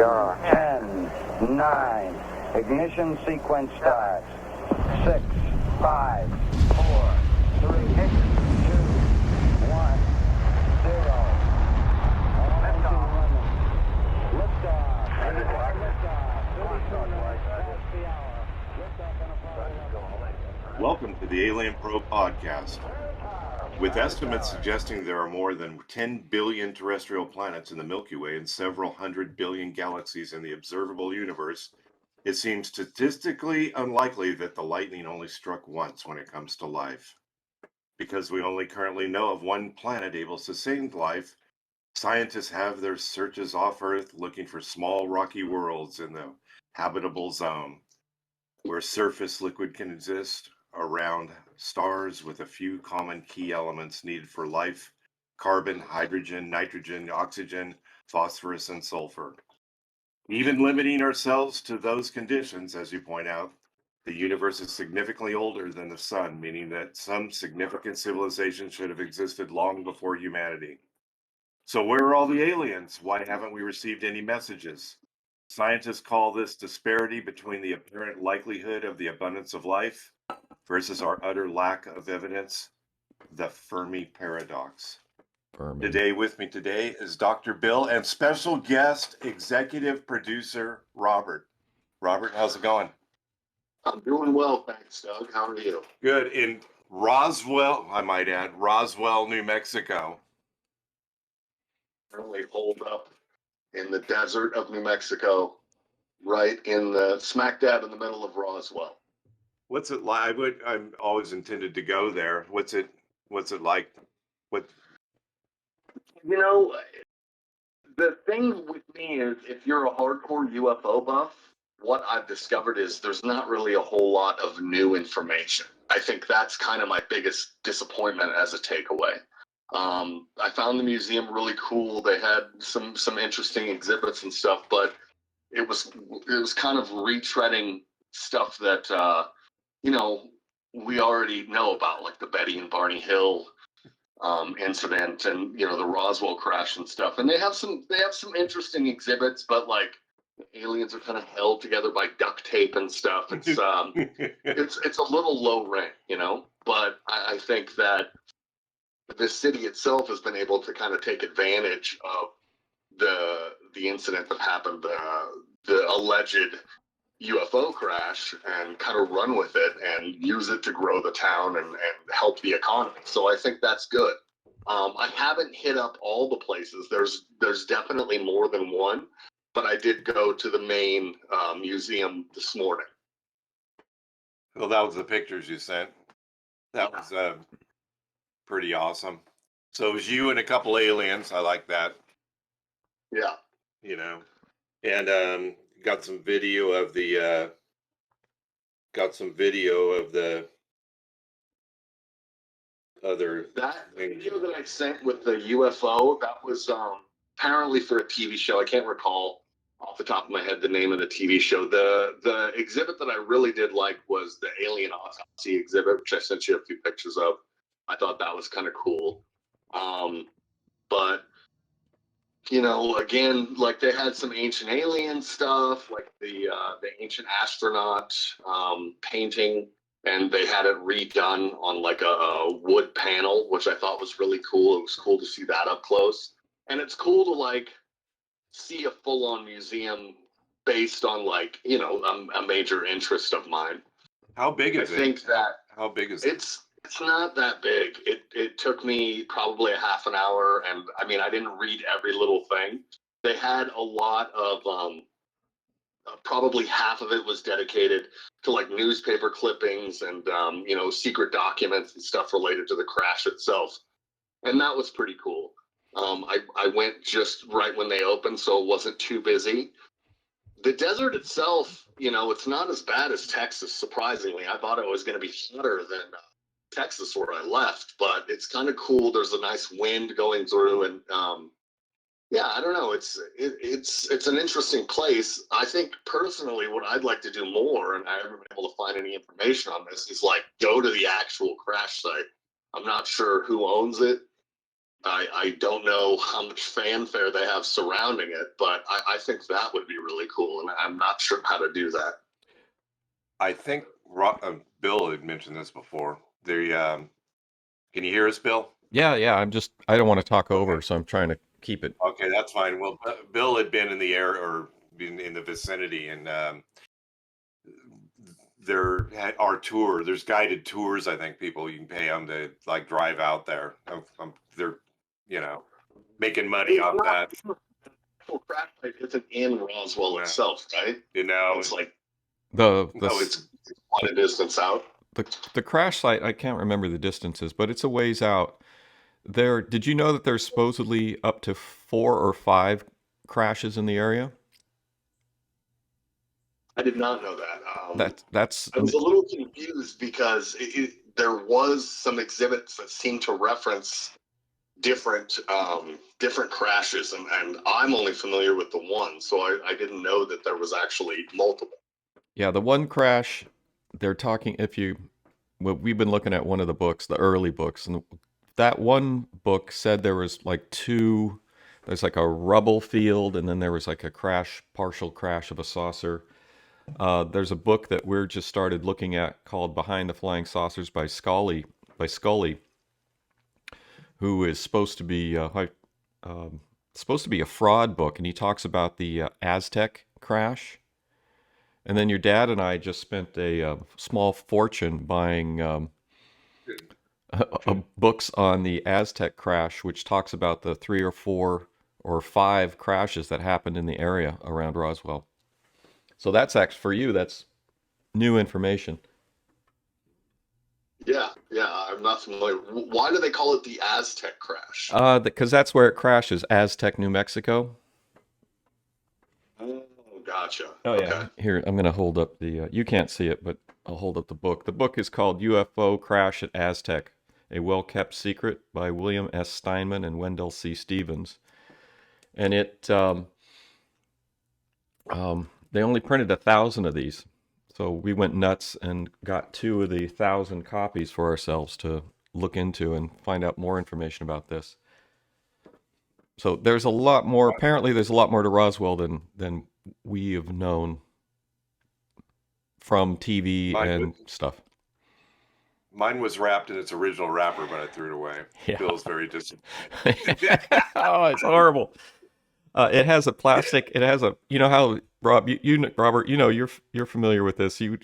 10, 9, ignition sequence starts. 6, 5, 4, 3, 2, 1, 0. Welcome to the Alien Pro Podcast. With estimates suggesting there are more than 10 billion terrestrial planets in the Milky Way and several hundred billion galaxies in the observable universe, it seems statistically unlikely that the lightning only struck once when it comes to life. Because we only currently know of one planet able to sustain life, scientists have their searches off Earth looking for small rocky worlds in the habitable zone, where surface liquid can exist around stars with a few common key elements needed for life: carbon, hydrogen, nitrogen, oxygen, phosphorus, and sulfur. Even limiting ourselves to those conditions, as you point out, the universe is significantly older than the sun, meaning that some significant civilization should have existed long before humanity. So where are all the aliens? Why haven't we received any messages? Scientists call this disparity between the apparent likelihood of the abundance of life versus our utter lack of evidence, the Fermi paradox. Today with me today is Dr. Bill and special guest executive producer Robert. Robert, how's it going? I'm doing well, thanks, Doug. How are you? Good. In Roswell, I might add, Roswell, New Mexico. Currently holed up in the desert of New Mexico, right in the smack dab in the middle of Roswell. What's it like? I'm always intended to go there. What's it like? What? You know, the thing with me is if you're a hardcore UFO buff, what I've discovered is there's not really a whole lot of new information. I think that's kind of my biggest disappointment as a takeaway. I found the museum really cool. They had some interesting exhibits and stuff, but it was kind of retreading stuff that we already know about, like the Betty and Barney Hill incident, and the Roswell crash and stuff. And they have some interesting exhibits, but like aliens are kind of held together by duct tape and stuff. It's it's a little low rent, But I think that the city itself has been able to kind of take advantage of the incident that happened, the alleged UFO crash, and kind of run with it and use it to grow the town and help the economy. So I think that's good. I haven't hit up all the places. There's definitely more than one, but I did go to the main museum this morning. Well, that was the pictures you sent. That was pretty awesome. So it was you and a couple aliens. I like that. Yeah. And got some video of the other. That video that I sent with the UFO, that was apparently for a TV show. I can't recall off the top of my head the name of the TV show. The exhibit that I really did like was the alien autopsy exhibit, which I sent you a few pictures of. I thought that was kind of cool. But again, like they had some ancient alien stuff, like the ancient astronaut painting, and they had it redone on like a wood panel, which I thought was really cool. It was cool to see that up close, and it's cool to like see a full-on museum based on like a major interest of mine. How big is it? I think that how big is it? It's not that big. It took me probably a half an hour, and I mean I didn't read every little thing. They had a lot of probably half of it was dedicated to like newspaper clippings and secret documents and stuff related to the crash itself, and that was pretty cool. I went just right when they opened, so it wasn't too busy. The desert itself, it's not as bad as Texas, surprisingly. I thought it was going to be hotter than Texas where I left, but it's kind of cool. There's a nice wind going through, and I don't know. It's an interesting place. I think personally, what I'd like to do more, and I haven't been able to find any information on this, is like go to the actual crash site. I'm not sure who owns it, I don't know how much fanfare they have surrounding it, but I think that would be really cool, and I'm not sure how to do that. I think Bill had mentioned this before. Can you hear us, Bill? Yeah, I don't want to talk over, Okay. so I'm trying to keep it. Okay, that's fine. Well, Bill had been in the air or been in the vicinity, and there are tour. There's guided tours. I think you can pay them to like drive out there. They're, making money off that. Crash site isn't in Roswell itself, right? It's like it's quite a distance out. The crash site, I can't remember the distances, but it's a ways out. Did you know that there's supposedly up to 4 or 5 crashes in the area? I did not know that. That's. I was a little confused because there was some exhibits that seemed to reference different crashes, and I'm only familiar with the one, so I didn't know that there was actually multiple. Yeah, the one crash they're talking. We've been looking at one of the books, the early books, and that one book said there was like 2. There's like a rubble field, and then there was like a partial crash of a saucer. There's a book that we're just started looking at called Behind the Flying Saucers by Scully, who is supposed to be a fraud book, and he talks about the Aztec crash. And then your dad and I just spent a small fortune buying books on the Aztec crash, which talks about the 3 or 4 or 5 crashes that happened in the area around Roswell. So that's actually, for you, that's new information. Yeah, I'm not familiar. Why do they call it the Aztec crash? Because that's where it crashes, Aztec, New Mexico. Oh, gotcha. Oh, yeah. Okay. Here, I'm going to hold up the, you can't see it, but I'll hold up the book. The book is called UFO Crash at Aztec, A Well-Kept Secret by William S. Steinman and Wendell C. Stevens. And they only printed 1,000 of these. So we went nuts and got 2 of the 1,000 copies for ourselves to look into and find out more information about this. So there's a lot more. Apparently, there's a lot more to Roswell than we have known from TV stuff. Mine was wrapped in its original wrapper, but I threw it away. Yeah. Feels very disappointed. Oh, it's horrible. It has a plastic. It has a. You know how Robert, you're familiar with this. When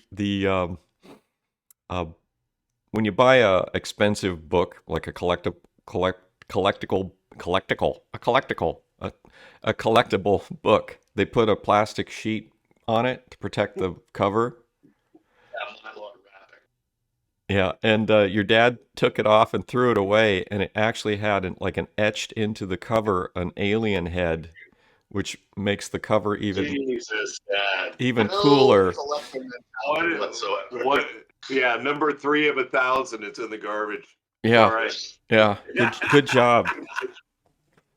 you buy a expensive book like a collectible book, they put a plastic sheet on it to protect the cover. Yeah, and your dad took it off and threw it away, and it actually had an etched into the cover an alien head, which makes the cover even cooler. What? Yeah, number 3 of 1,000. It's in the garbage. Yeah, all right. Yeah. Good job.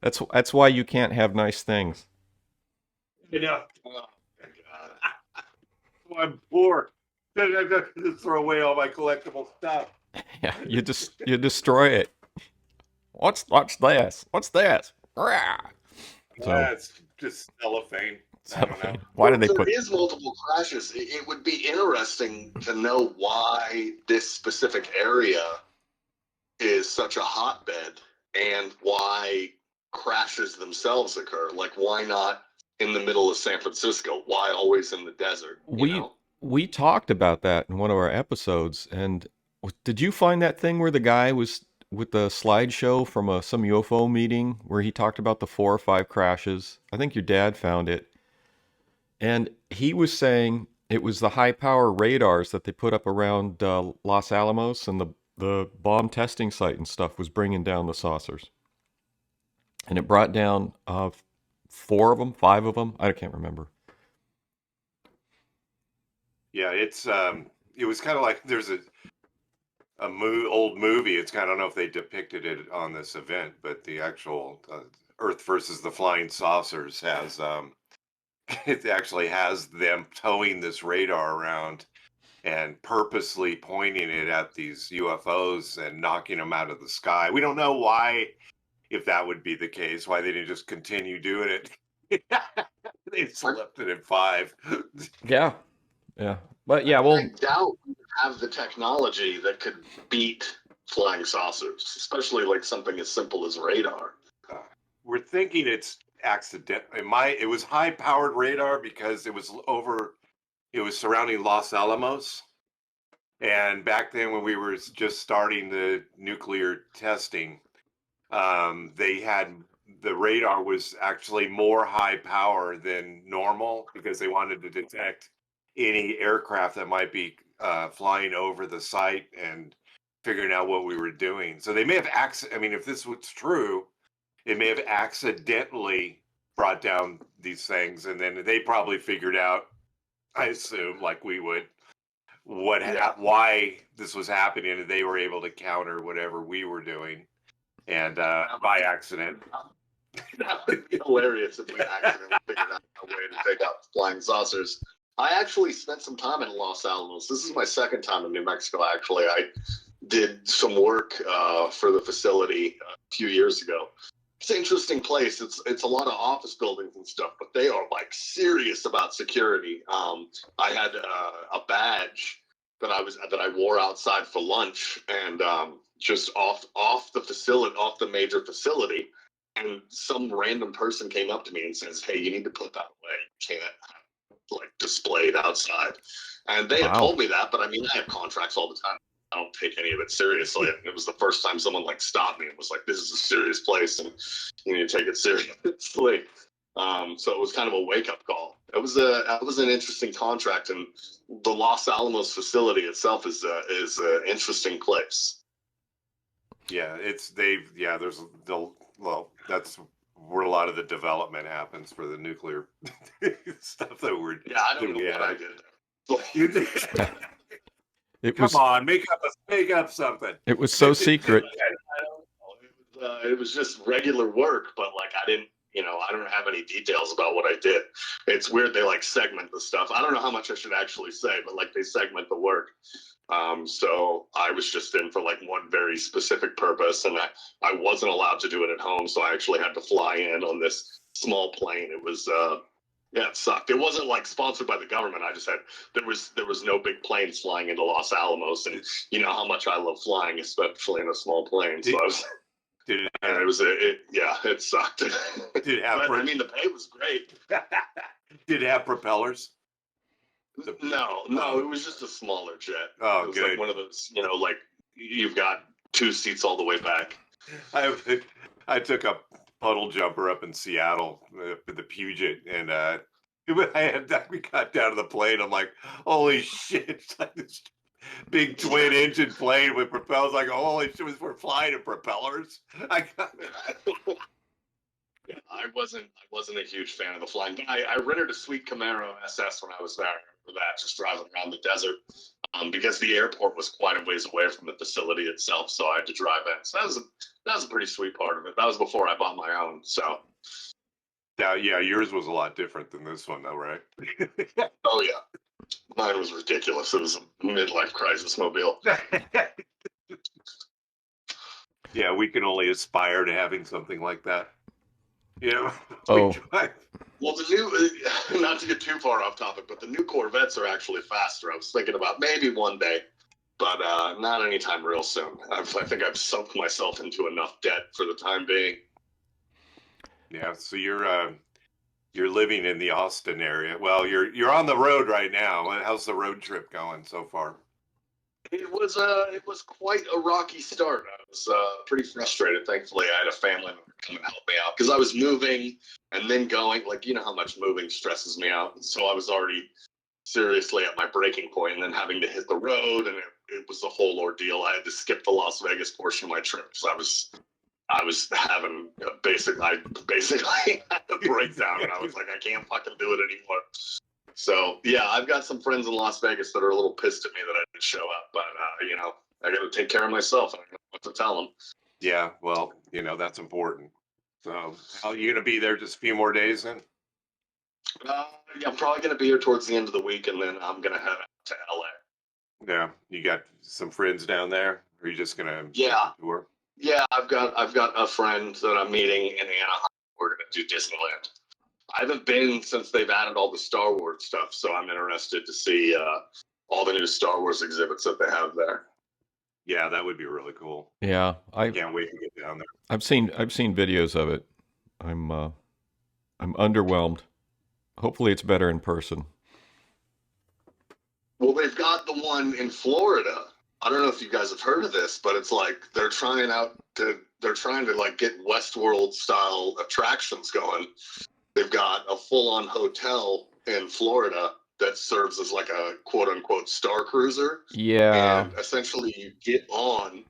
That's why you can't have nice things. Yeah. Oh my God. I'm poor. I'm going to throw away all my collectible stuff. Yeah, you destroy it. What's this? What's this? That's just cellophane. I don't know. Why did they put? There is multiple crashes. It would be interesting to know why this specific area is such a hotbed and why crashes themselves occur. Like, why not in the middle of San Francisco? Why always in the desert? We talked about that in one of our episodes. And did you find that thing where the guy was with the slideshow from some UFO meeting where he talked about the 4 or 5 crashes? I think your dad found it. And he was saying it was the high power radars that they put up around Los Alamos, and the bomb testing site and stuff was bringing down the saucers. And it brought down 4 of them, 5 of them. I can't remember. Yeah, it was kind of like there's old movie. It's kind of, I don't know if they depicted it on this event, but the actual Earth versus the Flying Saucers has it actually has them towing this radar around and purposely pointing it at these UFOs and knocking them out of the sky. We don't know why if that would be the case, why they didn't just continue doing it. They slept it at 5. Yeah. Yeah. But yeah, I well, doubt we have the technology that could beat flying saucers, especially like something as simple as radar. We're thinking it's accident. It was high-powered radar because it was surrounding Los Alamos. And back then, when we were just starting the nuclear testing, the radar was actually more high power than normal because they wanted to detect any aircraft that might be flying over the site and figuring out what we were doing. So they may have if this was true, it may have accidentally brought down these things, and then they probably figured out, I assume, like we would, why this was happening, and they were able to counter whatever we were doing, and by accident. That would be hilarious if we accidentally figured out a way to take out flying saucers. I actually spent some time in Los Alamos. This is my second time in New Mexico, actually. I did some work for the facility a few years ago. It's an interesting place. It's a lot of office buildings and stuff, but they are like serious about security. I had a badge that I wore outside for lunch, and just off the major facility, and some random person came up to me and says, "Hey, you need to put that away. You can't have it, like, displayed outside." And they had told me that, but I mean, I have contracts all the time. I don't take any of it seriously. It was the first time someone like stopped me and was like, "This is a serious place, and you need to take it seriously." So it was kind of a wake up call. It was an interesting contract, and the Los Alamos facility itself is an interesting place. Yeah, that's where a lot of the development happens for the nuclear stuff that we're. Yeah, I don't know what I did. Come on, make up something. It was so secret. It was just regular work, but like I don't have any details about what I did. It's weird they like segment the stuff. I don't know how much I should actually say, but like they segment the work. So I was just in for like one very specific purpose, and I wasn't allowed to do it at home, so I actually had to fly in on this small plane. It was it sucked. It wasn't like sponsored by the government. I just had there was no big planes flying into Los Alamos, and you know how much I love flying, especially in a small plane. So it sucked. Did it have? I mean, the pay was great. Did it have propellers? No, it was just a smaller jet. Oh, it was good. like one of those, like you've got 2 seats all the way back. I took a puddle jumper up in Seattle for the Puget, and we got down to the plane. I'm like, holy shit! It's like this big twin engine plane with propellers. Like, holy shit, we're flying in propellers. I wasn't a huge fan of the flying. I rented a sweet Camaro SS when I was there for that, just driving around the desert, because the airport was quite a ways away from the facility itself, so I had to drive in. So that was a pretty sweet part of it. That was before I bought my own. So yeah, yours was a lot different than this one, though, right? Oh yeah, mine was ridiculous. It was a midlife crisis mobile. Yeah, we can only aspire to having something like that. Yeah. Oh. Well, the new, not to get too far off topic, but the new Corvettes are actually faster. I was thinking about maybe one day, but not anytime real soon. I think I've sunk myself into enough debt for the time being. Yeah, so you're living in the Austin area. Well, you're on the road right now. How's the road trip going so far? It was quite a rocky start. I was pretty frustrated. Thankfully, I had a family member come and help me out because I was moving and then going. Like, you know how much moving stresses me out. So I was already seriously at my breaking point, and then having to hit the road, and it was a whole ordeal. I had to skip the Las Vegas portion of my trip. So I was having I basically had a breakdown, and I was like, I can't fucking do it anymore. So yeah, I've got some friends in Las Vegas that are a little pissed at me that I didn't show up, but I got to take care of myself. I don't know what to tell them. Yeah, well, that's important. So, how are you gonna be there just a few more days then? Yeah, I'm probably gonna be here towards the end of the week, and then I'm gonna head out to LA. Yeah, you got some friends down there? Or are you just gonna Yeah. tour? Yeah, I've got a friend that I'm meeting in Anaheim. We're gonna do Disneyland. I haven't been since they've added all the Star Wars stuff, so I'm interested to see all the new Star Wars exhibits that they have there. Yeah, that would be really cool. Yeah, I can't wait to get down there. I've seen videos of it. I'm underwhelmed. Hopefully, it's better in person. Well, they've got the one in Florida. I don't know if you guys have heard of this, but it's like they're trying to like get Westworld style attractions going. They've got a full-on hotel in Florida that serves as like a quote-unquote star cruiser. Yeah. And essentially you get on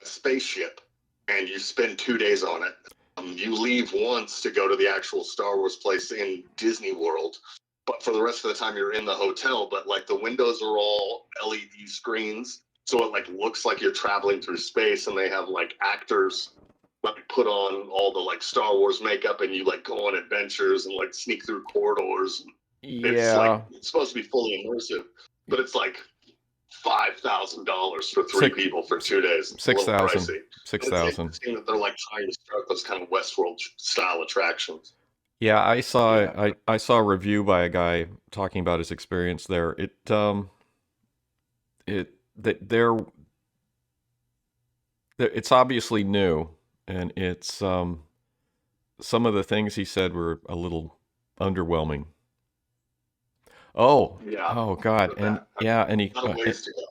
a spaceship and you spend 2 days on it. You leave once to go to the actual Star Wars place in Disney World, but for the rest of the time you're in the hotel, but like the windows are all LED screens, so it like looks like you're traveling through space, and they have like actors like put on all the like Star Wars makeup, and you like go on adventures and like sneak through corridors. It's like it's supposed to be fully immersive, but it's like $5,000 for three people for 2 days. It's 6,000. It's interesting that they're like trying to start those kind of Westworld style attractions. Yeah, I saw a review by a guy talking about his experience there. It's obviously new, and it's some of the things he said were a little underwhelming. Oh, Yeah. oh God, and yeah, and he, Not a ways to go.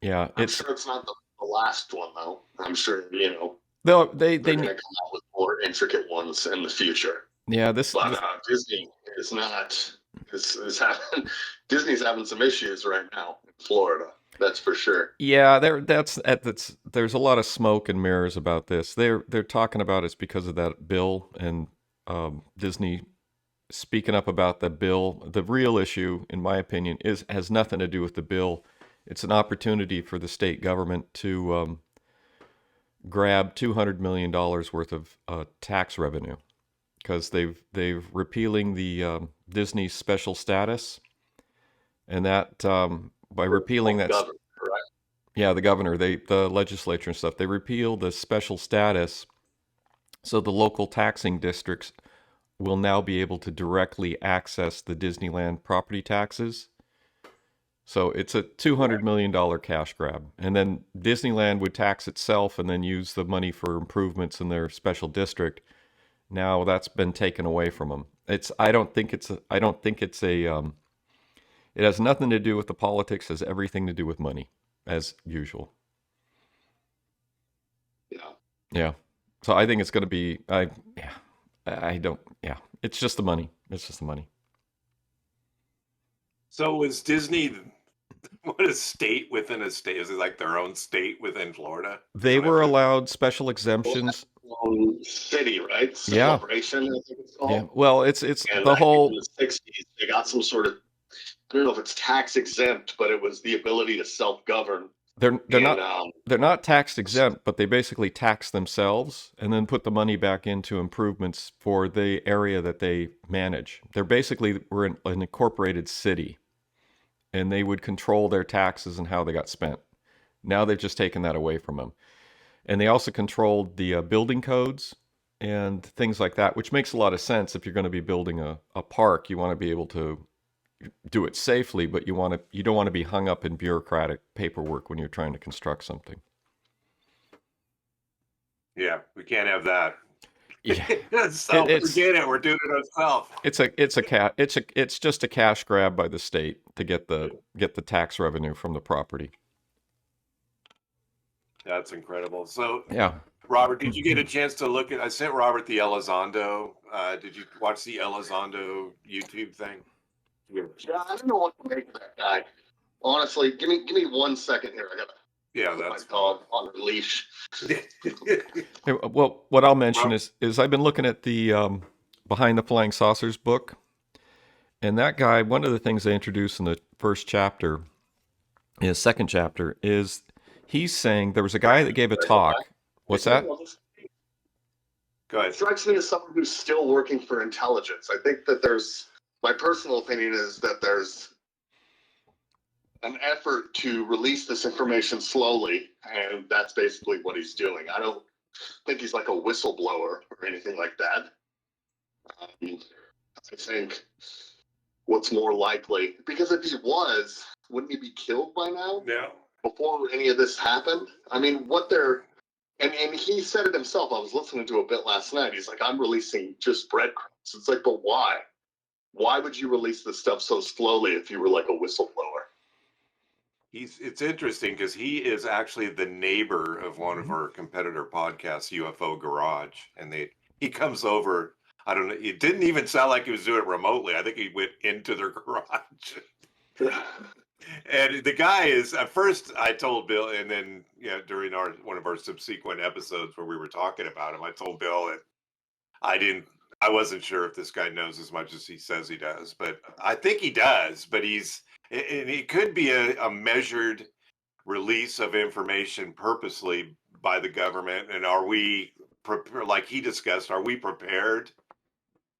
yeah, I'm sure it's not the last one though. I'm sure they they're going to come out with more intricate ones in the future. Yeah, but Disney is not. Disney's having some issues right now in Florida. That's for sure. Yeah, there's a lot of smoke and mirrors about this. They're talking about it's because of that bill, and Disney speaking up about the bill. The real issue, in my opinion, has nothing to do with the bill. It's an opportunity for the state government to grab $200 million worth of tax revenue, because they've repealing the Disney special status, and that by repealing that, governor, right? Yeah, the governor, the legislature and stuff, they repealed the special status, so the local taxing districts will now be able to directly access the Disneyland property taxes. So it's a $200 million cash grab. And then Disneyland would tax itself and then use the money for improvements in their special district. Now that's been taken away from them. I don't think it has nothing to do with the politics, it has everything to do with money, as usual. Yeah. Yeah. So I think it's going to be, it's just the money. It's just the money. So is Disney, what is state within a state? Is it like their own state within Florida? They were allowed special exemptions. City, right? Celebration, I think it's called. Yeah. Well, it's and the whole. In the 60s, they got some sort of, I don't know if it's tax exempt, but it was the ability to self-govern. They're not tax exempt, but they basically tax themselves and then put the money back into improvements for the area that they manage. They're basically were an incorporated city, and they would control their taxes and how they got spent. Now they've just taken that away from them, and they also controlled the building codes and things like that, which makes a lot of sense. If you're going to be building a park, you want to be able to do it safely, but you don't want to be hung up in bureaucratic paperwork when you're trying to construct something. Yeah, we can't have that. Yeah, forget it. We're doing it ourselves. It's just a cash grab by the state to get the tax revenue from the property. That's incredible. So yeah, Robert, did you get a chance to look at? I sent Robert the Elizondo. Did you watch the Elizondo YouTube thing? Yeah, I don't know what to make of that guy. Honestly, give me 1 second here. I gotta put my dog on a leash. Well, what I'll mention is I've been looking at the Behind the Flying Saucers book, and that guy, one of the things they introduced in the second chapter, is he's saying there was a guy that gave a talk. What's that? Go ahead. It strikes me as someone who's still working for intelligence. I think that my personal opinion is that there's an effort to release this information slowly, and that's basically what he's doing. I don't think he's like a whistleblower or anything like that. I think what's more likely, because if he was, wouldn't he be killed by now? No. Before any of this happened? I mean, what they're, and he said it himself. I was listening to a bit last night. He's like, I'm releasing just breadcrumbs. It's like, but why? Why would you release this stuff so slowly if you were like a whistleblower? It's interesting because he is actually the neighbor of one of our competitor podcasts, UFO Garage, and he comes over. I don't know. It didn't even sound like he was doing it remotely. I think he went into their garage. And the guy is, at first I told Bill, and then during one of our subsequent episodes where we were talking about him, I told Bill that I wasn't sure if this guy knows as much as he says he does, but I think he does. But and it could be a measured release of information purposely by the government. And are we, like he discussed, are we prepared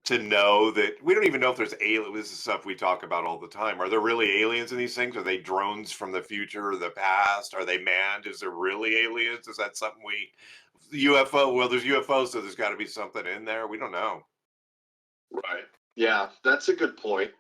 to know that we don't even know if there's aliens? This is stuff we talk about all the time. Are there really aliens in these things? Are they drones from the future or the past? Are they manned? Is there really aliens? Is that something UFO? Well, there's UFOs, so there's got to be something in there. We don't know. Right. Yeah, that's a good point.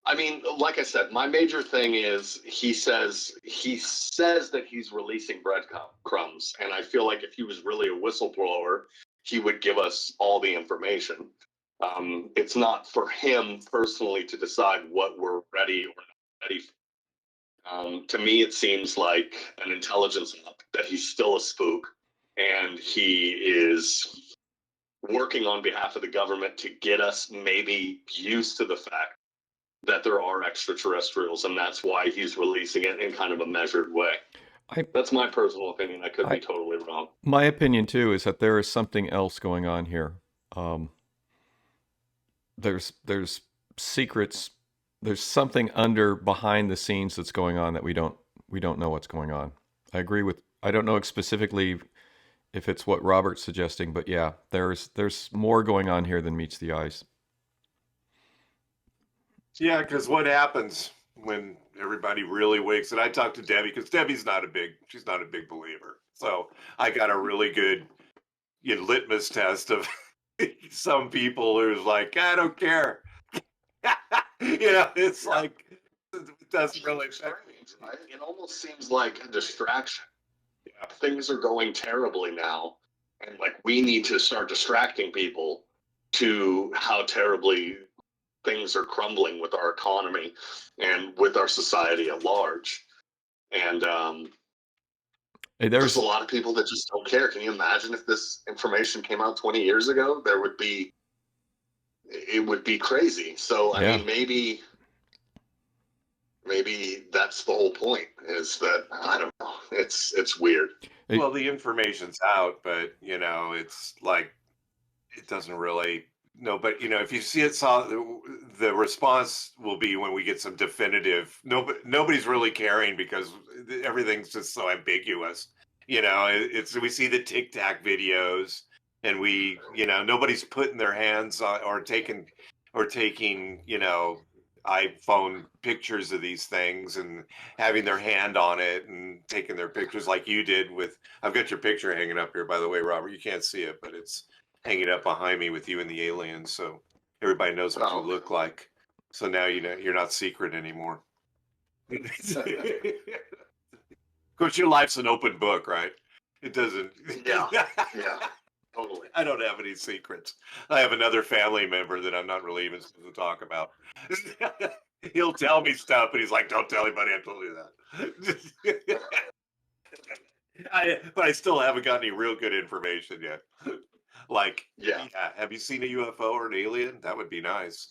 I mean, like I said, my major thing is he says that he's releasing breadcrumbs, and I feel like if he was really a whistleblower, he would give us all the information. It's not for him personally to decide what we're ready or not ready for. To me, it seems like an intelligence op, that he's still a spook, and he is working on behalf of the government to get us maybe used to the fact that there are extraterrestrials, and that's why he's releasing it in kind of a measured way. That's my personal opinion. I could be totally wrong. My opinion too is that there is something else going on here. There's secrets. There's something behind the scenes that's going on that we don't know what's going on. I agree with. I don't know specifically if it's what Robert's suggesting, but yeah, there's more going on here than meets the eyes. Yeah, because what happens when everybody really wakes? And I talked to Debbie because Debbie's not she's not a big believer. So I got a really good litmus test of some people who's like, I don't care. It's like, it doesn't really affect me. Right? It almost seems like a distraction. Yeah. Things are going terribly now, and like we need to start distracting people to how terribly things are crumbling with our economy and with our society at large. And there's a lot of people that just don't care. Can you imagine if this information came out 20 years ago? It would be crazy. So I mean, maybe that's the whole point, is that, I don't know, it's weird. Well, the information's out, but it's like, it doesn't really. No, but if you see it, the response will be when we get some definitive. Nobody's really caring because everything's just so ambiguous. We see the Tic Tac videos, and nobody's putting their hands on or taking iPhone pictures of these things and having their hand on it and taking their pictures like you did with. I've got your picture hanging up here, by the way, Robert. You can't see it, but it's hanging up behind me with you and the aliens, so everybody knows what you look like. So now you're not secret anymore. Of course, your life's an open book, right? It doesn't. Yeah, totally. I don't have any secrets. I have another family member that I'm not really even supposed to talk about. He'll tell me stuff, and he's like, "Don't tell anybody I told you that." But I still haven't got any real good information yet. Like, have you seen a UFO or an alien? That would be nice.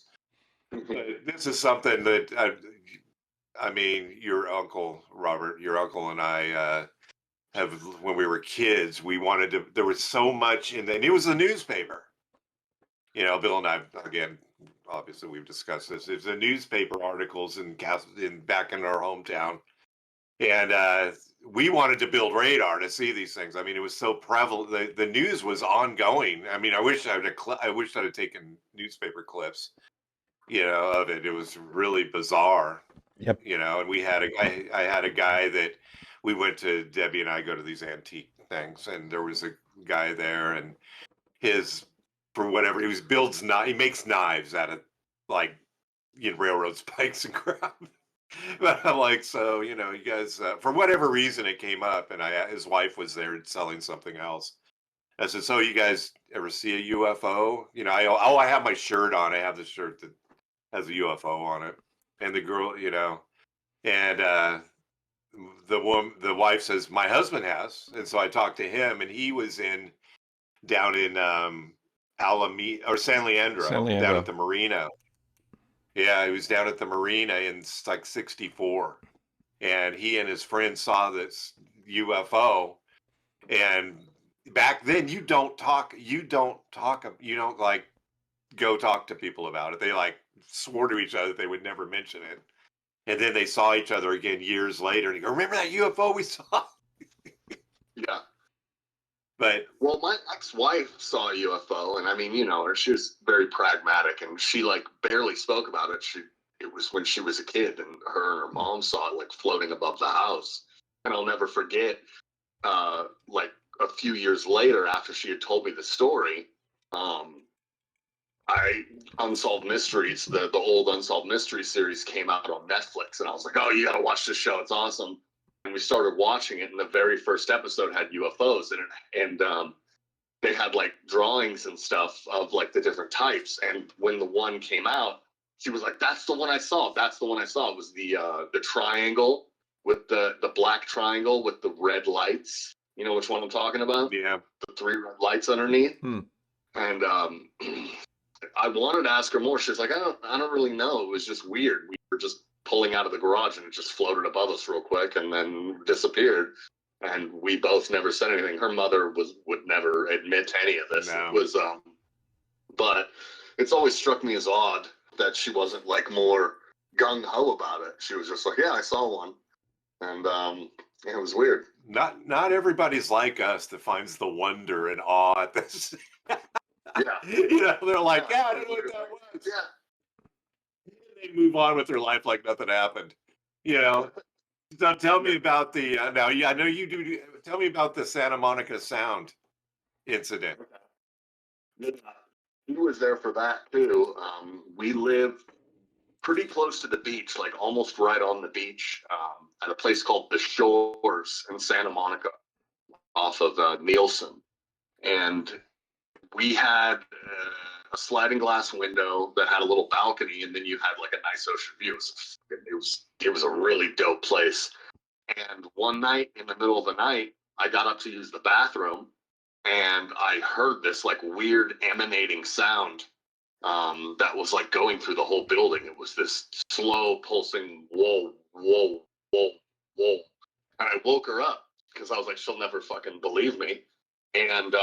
This is something that, I mean, your uncle, Robert, and I have, when we were kids, we wanted to, there was so much and it was the newspaper. Bill and I, again, obviously we've discussed this. It's the newspaper articles back in our hometown. And we wanted to build radar to see these things. I mean, it was so prevalent. The news was ongoing. I mean, I wish I'd have taken newspaper clips, of it. It was really bizarre. Yep. And I had a guy that we went to. Debbie and I go to these antique things, and there was a guy there, and for whatever, he makes knives out of like railroad spikes and crap. But I'm like, so you guys, for whatever reason, it came up, and his wife was there selling something else. I said, so you guys ever see a UFO? I have my shirt on. I have the shirt that has a UFO on it, and the girl, and the wife says my husband has, and so I talked to him, and he was down in Alameda or San Leandro, down at the marina. Yeah, he was down at the marina in like '64, and he and his friend saw this UFO. And back then, you don't like go talk to people about it. They like swore to each other they would never mention it. And then they saw each other again years later, and you go, "Remember that UFO we saw?" Yeah. But well, my ex-wife saw a UFO, and I mean, she was very pragmatic, and she like barely spoke about it. It was when she was a kid, and her mom saw it like floating above the house. And I'll never forget, like a few years later, after she had told me the story, Unsolved Mysteries, the old Unsolved Mysteries series came out on Netflix, and I was like, oh, you gotta watch this show, it's awesome. And we started watching it, and the very first episode had UFOs in it, and they had like drawings and stuff of like the different types. And when the one came out, she was like, that's the one I saw. That's the one I saw. It was the triangle with the black triangle with the red lights. You know which one I'm talking about? Yeah. The 3 red lights underneath. And I wanted to ask her more. She's like, I don't really know. It was just weird. We were just pulling out of the garage, and it just floated above us real quick and then disappeared. And we both never said anything. Her mother would never admit to any of this. No. It was, but it's always struck me as odd that she wasn't like more gung ho about it. She was just like, yeah, I saw one, and it was weird. Not everybody's like us that finds the wonder and awe at this. Yeah. They're like, yeah, I don't know what that was. Yeah. They move on with their life like nothing happened. So tell me about the now. Yeah, I know you do. Tell me about the Santa Monica Sound incident. Yeah. He was there for that too. We live pretty close to the beach, like almost right on the beach, at a place called the Shores in Santa Monica, off of Nielsen. And we had a sliding glass window that had a little balcony, and then you had like a nice ocean view. It was a really dope place. And one night in the middle of the night, I got up to use the bathroom, and I heard this like weird emanating sound that was like going through the whole building. It was this slow pulsing whoa, whoa, whoa, whoa. And I woke her up because I was like, she'll never fucking believe me. And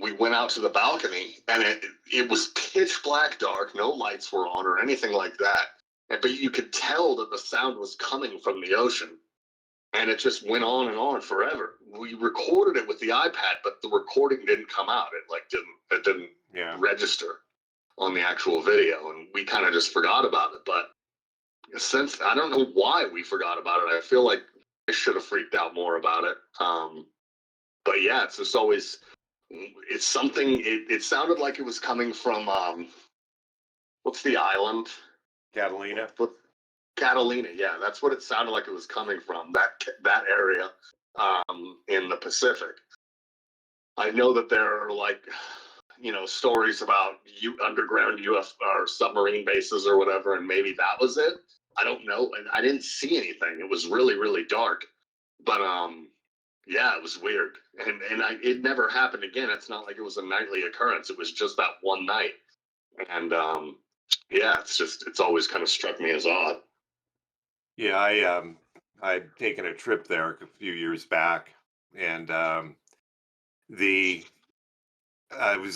we went out to the balcony, and it was pitch black dark. No lights were on or anything like that. But you could tell that the sound was coming from the ocean. And it just went on and on forever. We recorded it with the iPad, but the recording didn't come out. It didn't register on the actual video, and we kind of just forgot about it. But since I don't know why we forgot about it, I feel like I should have freaked out more about it. But yeah, it's just always something. It sounded like it was coming from what's the island? Catalina. Catalina, yeah, that's what it sounded like it was coming from, that area in the Pacific. I know that there are like, stories about underground UFO or submarine bases or whatever, and maybe that was it. I don't know, and I didn't see anything. It was really, really dark, but yeah, it was weird, and it never happened again. It's not like it was a nightly occurrence. It was just that one night, and yeah, it's always kind of struck me as odd. Yeah, I'd taken a trip there a few years back, and I was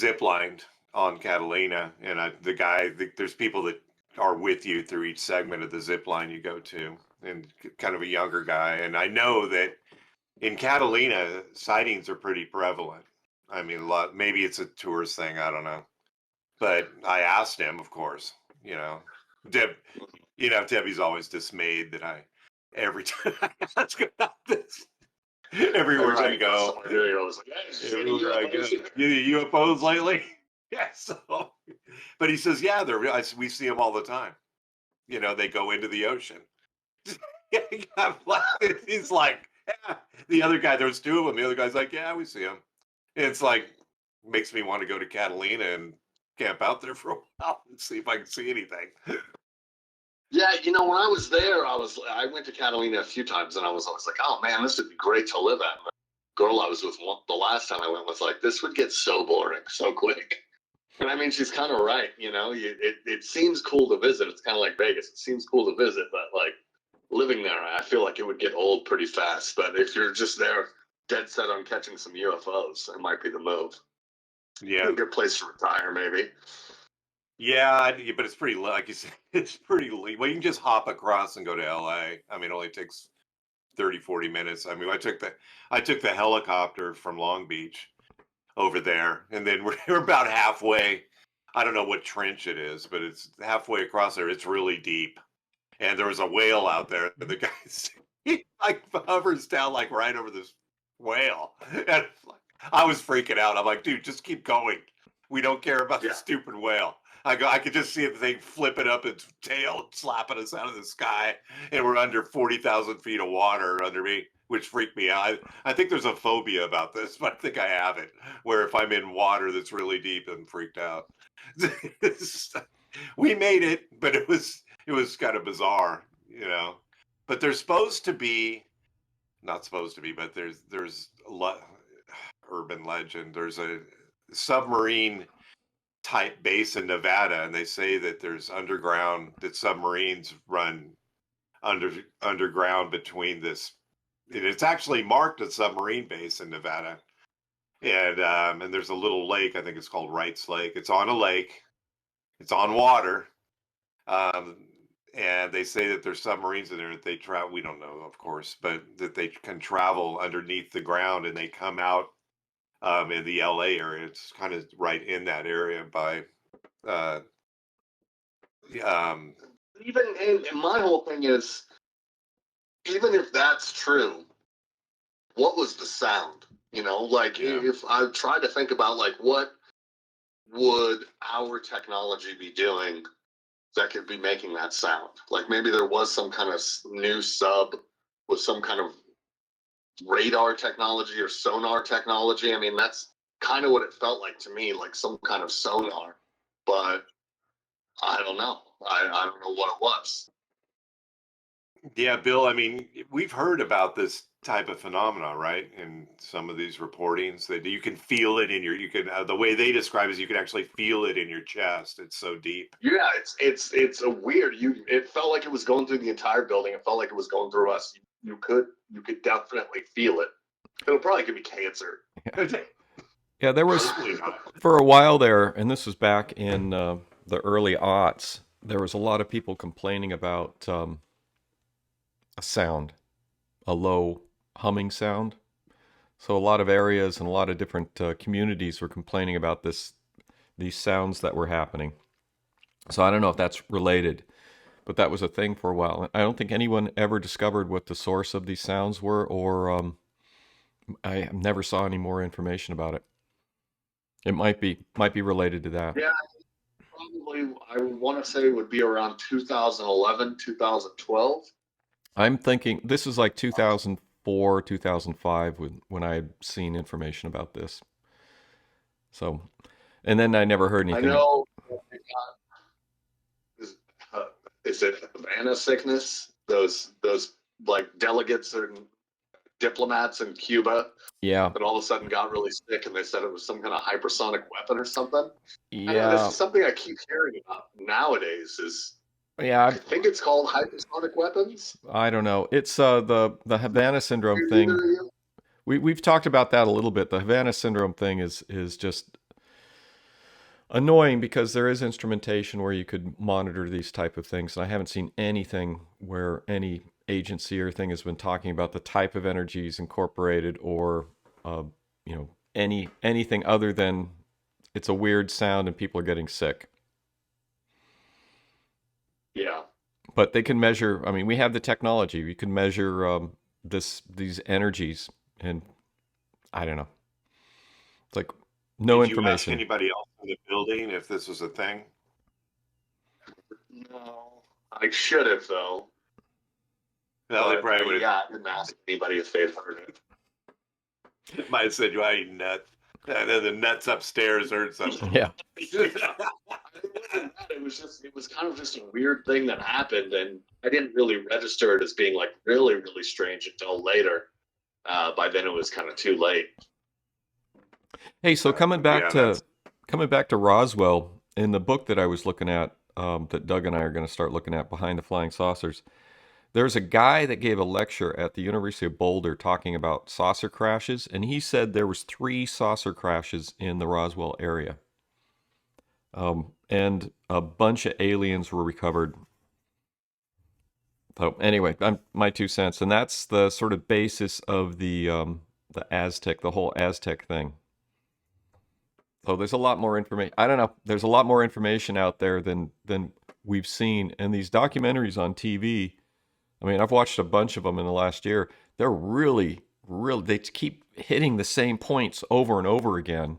ziplined on Catalina, and there's people that are with you through each segment of the zip line you go to, and kind of a younger guy. And I know that in Catalina, sightings are pretty prevalent. I mean, maybe it's a tourist thing, I don't know. But I asked him, of course, Debbie's always dismayed that every time I ask about this, Everywhere I Every time you go, somewhere new, you're always like, hey, did you see any everywhere I go, UFOs? you UFOs lately? Yeah. So, but he says, yeah, we see them all the time. They go into the ocean. He's like, yeah. The other guy, there's two of them. The other guy's like, yeah, we see them. It's like, makes me want to go to Catalina and camp out there for a while and see if I can see anything. Yeah, when I was there, I went to Catalina a few times, and I was always like, oh man, this would be great to live at. And the girl I was with the last time I went was like, this would get so boring so quick. And I mean, she's kind of right. It seems cool to visit. It's kind of like Vegas. It seems cool to visit, but like living there, I feel like it would get old pretty fast. But if you're just there, dead set on catching some UFOs, it might be the move. Yeah, A good place to retire, maybe. yeah, but it's pretty, like you said, it's pretty, well, you can just hop across and go to LA. I mean, it only takes 30-40 minutes. I mean, I took the helicopter from Long Beach over there, and then we're about halfway. I don't know what trench it is, but it's halfway across there. It's really deep, and there was a whale out there, and the guy he like hovers down like right over this whale, and I was freaking out. I'm like, dude, just keep going. We don't care about the stupid whale. I could just see the thing flipping up its tail, slapping us out of the sky, and we're under 40,000 feet of water under me, which freaked me out. I think there's a phobia about this, but I think I have it, where if I'm in water that's really deep, I'm freaked out. We made it, but it was kind of bizarre, But there's supposed to be, not supposed to be, but there's a lot urban legend. There's a submarine type base in Nevada, and they say that that submarines run underground between this. And it's actually marked a submarine base in Nevada, and there's a little lake. I think it's called Wright's Lake. It's on a lake. It's on water. Um, and they say that there's submarines in there that they travel. We don't know, of course, but that they can travel underneath the ground and they come out in the LA area. It's kind of right in that area by. Uh, um, Even and my whole thing is, even if that's true, what was the sound? If I try to think about like what would our technology be doing that could be making that sound? Like maybe there was some kind of new sub with some kind of radar technology or sonar technology. I mean, that's kind of what it felt like to me, like some kind of sonar. But I don't know. I don't know what it was. Yeah, Bill, I mean, we've heard about this type of phenomena, right? In some of these reportings that you can feel it the way they describe it is you can actually feel it in your chest. It's so deep. Yeah, it's a weird. It felt like it was going through the entire building. It felt like it was going through us. You could definitely feel it. It'll probably give me cancer. Yeah, there was, Hopefully not. for a while there, and this was back in the early aughts, there was a lot of people complaining about a sound, a low humming sound. So a lot of areas and a lot of different communities were complaining about these sounds that were happening. So I don't know if that's related, but that was a thing for a while. I don't think anyone ever discovered what the source of these sounds were, or I never saw any more information about it. It might be related to that. Yeah, probably. I want to say it would be around 2011, 2012. I'm thinking this is like 2004, 2005 when I had seen information about this. So, and then I never heard I anything. know. Is it Havana Sickness? Those like delegates and diplomats in Cuba Yeah, that all of a sudden got really sick, and they said it was some kind of hypersonic weapon or something. This yeah, is something I keep hearing about nowadays. I yeah. think it's called hypersonic weapons. I don't know. It's the Havana syndrome Either thing. of you? We've talked about that a little bit. The Havana syndrome thing is just annoying because there is instrumentation where you could monitor these type of things, and I haven't seen anything where any agency or thing has been talking about the type of energies incorporated, or anything other than it's a weird sound and people are getting sick. Yeah. But they can measure. I mean, we have the technology. We can measure these energies and I don't know. It's like no Did you ask information. anybody else in the building if this was a thing? No, I should have though. No, they But probably would have. yeah, I didn't ask anybody if they'd heard it. Might have said, "Why you nuts?" And then the nuts upstairs heard something. Yeah. It was kind of just a weird thing that happened, and I didn't really register it as being like really, really strange until later. By then, it was kind of too late. Hey, so coming back Yeah, to Roswell, in the book that I was looking at, that Doug and I are going to start looking at, Behind the Flying Saucers, there's a guy that gave a lecture at the University of Boulder talking about saucer crashes, and he said there was 3 saucer crashes in the Roswell area, and a bunch of aliens were recovered. So anyway, my 2 cents, and that's the sort of basis of the Aztec, the whole Aztec thing. So there's a lot more information. I don't know. There's a lot more information out there than we've seen, and these documentaries on TV. I mean, I've watched a bunch of them in the last year. They're really, they keep hitting the same points over and over again.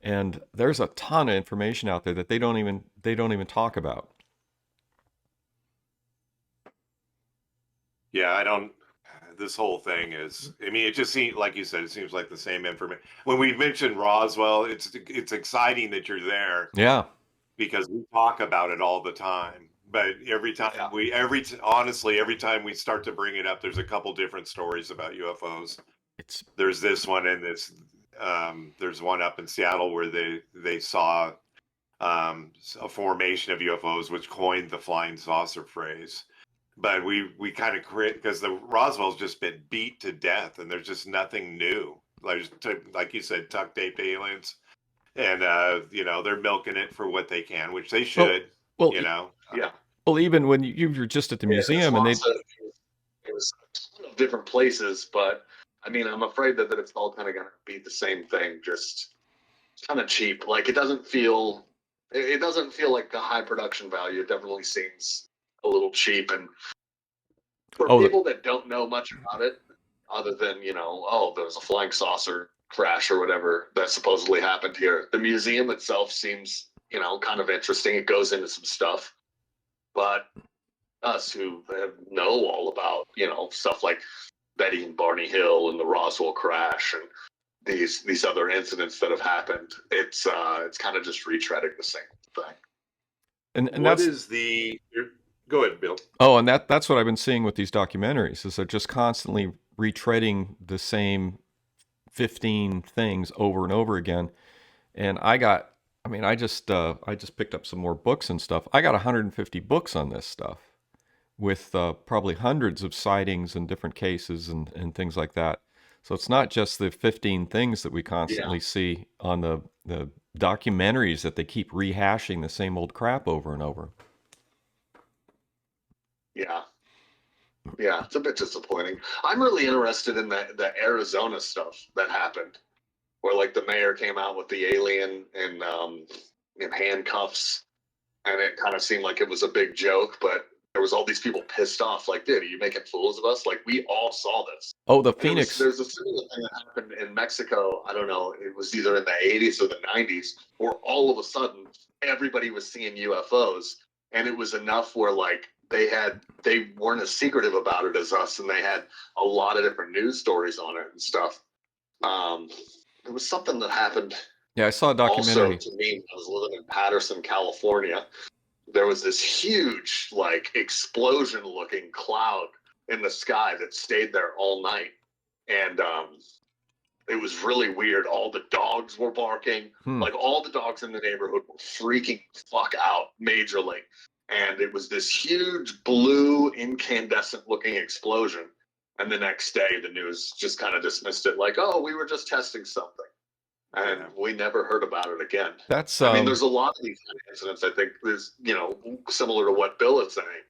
And there's a ton of information out there that they don't even talk about. Yeah, I don't. This whole thing is. I mean, it just seems like you said. It seems like the same information. When we mentioned Roswell, it's exciting that you're there. Yeah. Because we talk about it all the time. But every time honestly, every time we start to bring it up, there's a couple different stories about UFOs. There's this one, and there's one up in Seattle where they saw a formation of UFOs, which coined the flying saucer phrase. But we kind of create, because the Roswell's just been beat to death, and there's just nothing new. Like you said, tuck tape aliens, and they're milking it for what they can, which they should. Well, yeah. Well, even when you were just at the museum, and it was a ton of different places, but I mean, I'm afraid that it's all kind of going to be the same thing, just kind of cheap. Like it doesn't feel like a high production value. It definitely seems a little cheap, and for people that don't know much about it, other than there was a flying saucer crash or whatever that supposedly happened here. The museum itself seems kind of interesting. It goes into some stuff, but us who know all about stuff like Betty and Barney Hill and the Roswell crash and these other incidents that have happened, it's kind of just retreading the same thing. And what is the? Go ahead, Bill. Oh, and that's what I've been seeing with these documentaries, is they're just constantly retreading the same 15 things over and over again. And I just picked up some more books and stuff. I got 150 books on this stuff, with probably hundreds of sightings and different cases and things like that. So it's not just the 15 things that we constantly see on the documentaries that they keep rehashing the same old crap over and over. Yeah, it's a bit disappointing. I'm really interested in the Arizona stuff that happened, where like the mayor came out with the alien in handcuffs, and it kind of seemed like it was a big joke, but there was all these people pissed off, like, dude, are you making fools of us? Like, we all saw this. Oh, the Phoenix. There's a similar thing that happened in Mexico. I don't know, it was either in the 80s or the 90s, where all of a sudden everybody was seeing UFOs, and it was enough where like they weren't as secretive about it as us, and they had a lot of different news stories on it and stuff. There was something that happened. Yeah, I saw a documentary. Also, to me, I was living in Patterson, California. There was this huge, like, explosion-looking cloud in the sky that stayed there all night, and it was really weird. All the dogs were barking. Like, all the dogs in the neighborhood were freaking the fuck out majorly. And it was this huge blue incandescent looking explosion. And the next day, the news just kind of dismissed it like, oh, we were just testing something. And we never heard about it again. I mean, there's a lot of these kind of incidents, I think, there's, similar to what Bill is saying,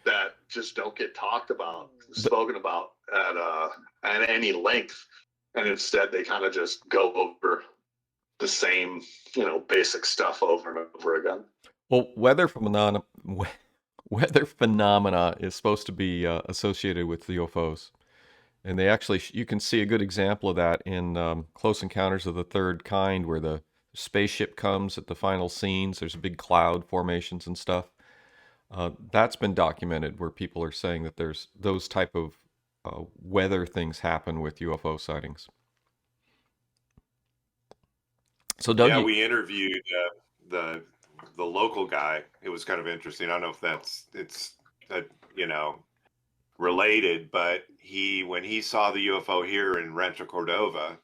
that just don't get talked about, spoken about at any length. And instead, they kind of just go over the same, basic stuff over and over again. Well, weather phenomena is supposed to be associated with UFOs, And they actually, you can see a good example of that in Close Encounters of the Third Kind, where the spaceship comes at the final scenes. There's big cloud formations and stuff. That's been documented, where people are saying that there's those type of weather things happen with UFO sightings. So Doug, Yeah, we interviewed the local guy. It was kind of interesting. I don't know if it's you know, related, but when he saw the UFO here in Rancho Cordova,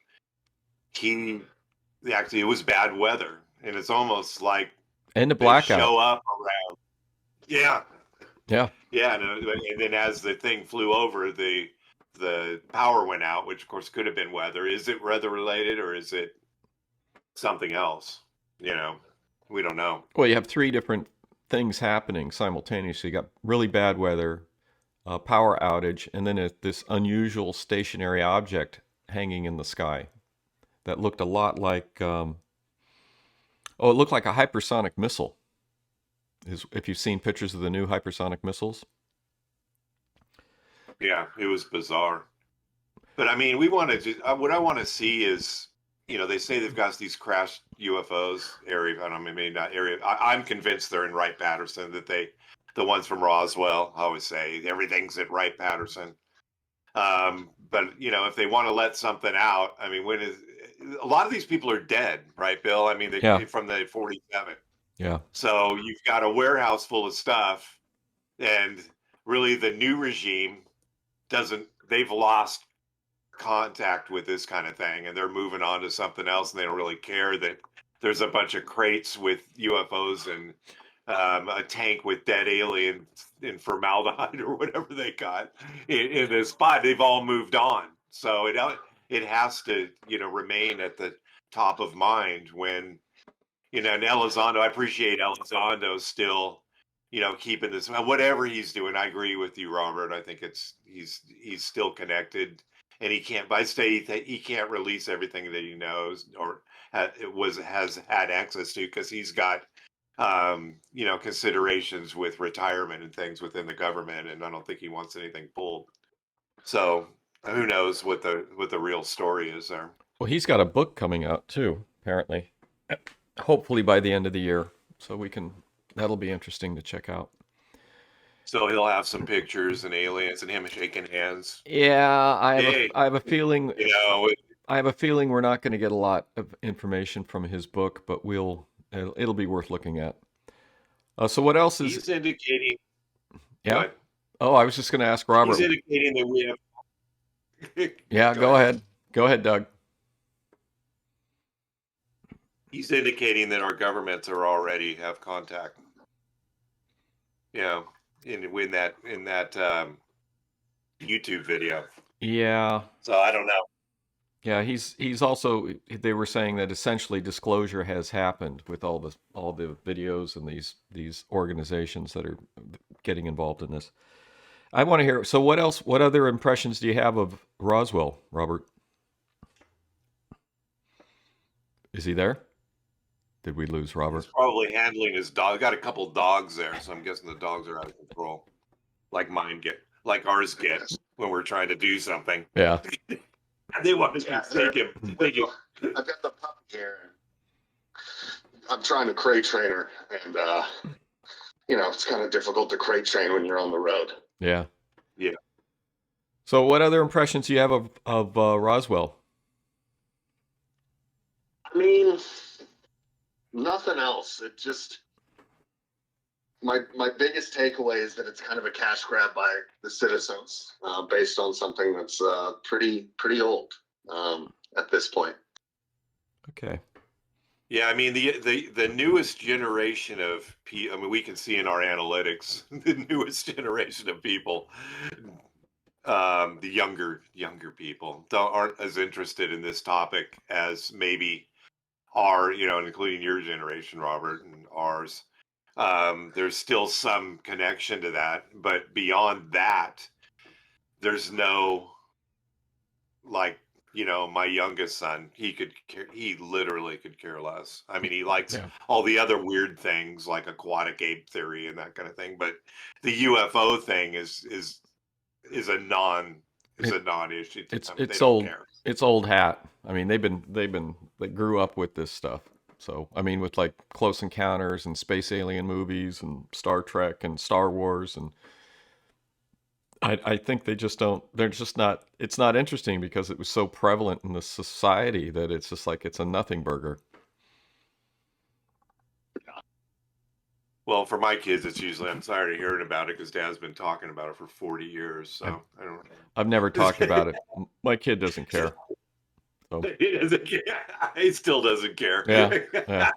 actually it was bad weather, and it's almost like and a they blackout. show up around. Yeah, Yeah. and then as the thing flew over, the power went out, which of course could have been weather. Is it weather related or is it something else? You know, we don't know. Well, you have three different things happening simultaneously. You got really bad weather, power outage, and then this unusual stationary object hanging in the sky that looked a lot like, it looked like a hypersonic missile. If you've seen pictures of the new hypersonic missiles. Yeah, it was bizarre. But I mean, what I want to see is, they say they've got these crashed UFOs area. I don't know, maybe not area. I'm convinced they're in Wright-Patterson, the ones from Roswell. I always say everything's at Wright-Patterson. But if they want to let something out, I mean, a lot of these people are dead, right, Bill? I mean, they from the 47. Yeah. So you've got a warehouse full of stuff, and really the new regime they've lost contact with this kind of thing, and they're moving on to something else, and they don't really care that there's a bunch of crates with UFOs and a tank with dead aliens in formaldehyde or whatever they got in this spot. They've all moved on. So it has to, remain at the top of mind when, and Elizondo, I appreciate Elizondo still, keeping this, whatever he's doing. I agree with you, Robert. I think he's still connected, and he can't, by state, he can't release everything that he knows or has had access to, because he's got, considerations with retirement and things within the government, and I don't think he wants anything pulled. So who knows what the real story is there. Well, he's got a book coming out too, apparently. Hopefully by the end of the year, so that'll be interesting to check out. So he'll have some pictures and aliens and him shaking hands. Yeah, I have a feeling. I have a feeling we're not going to get a lot of information from his book, but it'll be worth looking at. So what else is? He's indicating. Yeah. Oh, I was just going to ask Robert. He's indicating that we have. Yeah, go ahead. Go ahead, Doug. He's indicating that our governments are already have contact. In that YouTube video. Yeah. So I don't know. Yeah, he's also. They were saying that essentially disclosure has happened with all the videos and these organizations that are getting involved in this. I want to hear. So what else? What other impressions do you have of Roswell, Robert? Is he there? Did we lose Robert? He's probably handling his dog. Got a couple dogs there, so I'm guessing the dogs are out of control, like ours get when we're trying to do something. Yeah. They want to take him. I've got the puppy here. I'm trying to crate train her, and it's kind of difficult to crate train when you're on the road. Yeah. Yeah. So, what other impressions do you have of Roswell? I mean, nothing else. It just my biggest takeaway is that it's kind of a cash grab by the citizens, based on something that's pretty old at this point. Okay. Yeah, I mean the newest generation of people. I mean, we can see in our analytics the newest generation of people, the younger people aren't as interested in this topic as maybe are, including your generation, Robert, and ours. There's still some connection to that, but beyond that, there's no, like, my youngest son, he literally could care less. I mean, he likes all the other weird things like aquatic ape theory and that kind of thing, but the UFO thing is a is a non-issue. It's I mean, they it's don't old. care. It's old hat. I mean, they grew up with this stuff. So I mean, with like Close Encounters and space alien movies and Star Trek and Star Wars, and I think they just don't. They're just not. It's not interesting because it was so prevalent in the society that it's just like it's a nothing burger. Well, for my kids, it's usually I'm tired of hearing about it because Dad's been talking about it for 40 years. So I don't. I've never talked about it. My kid doesn't care. So He doesn't care. He still doesn't care. yeah.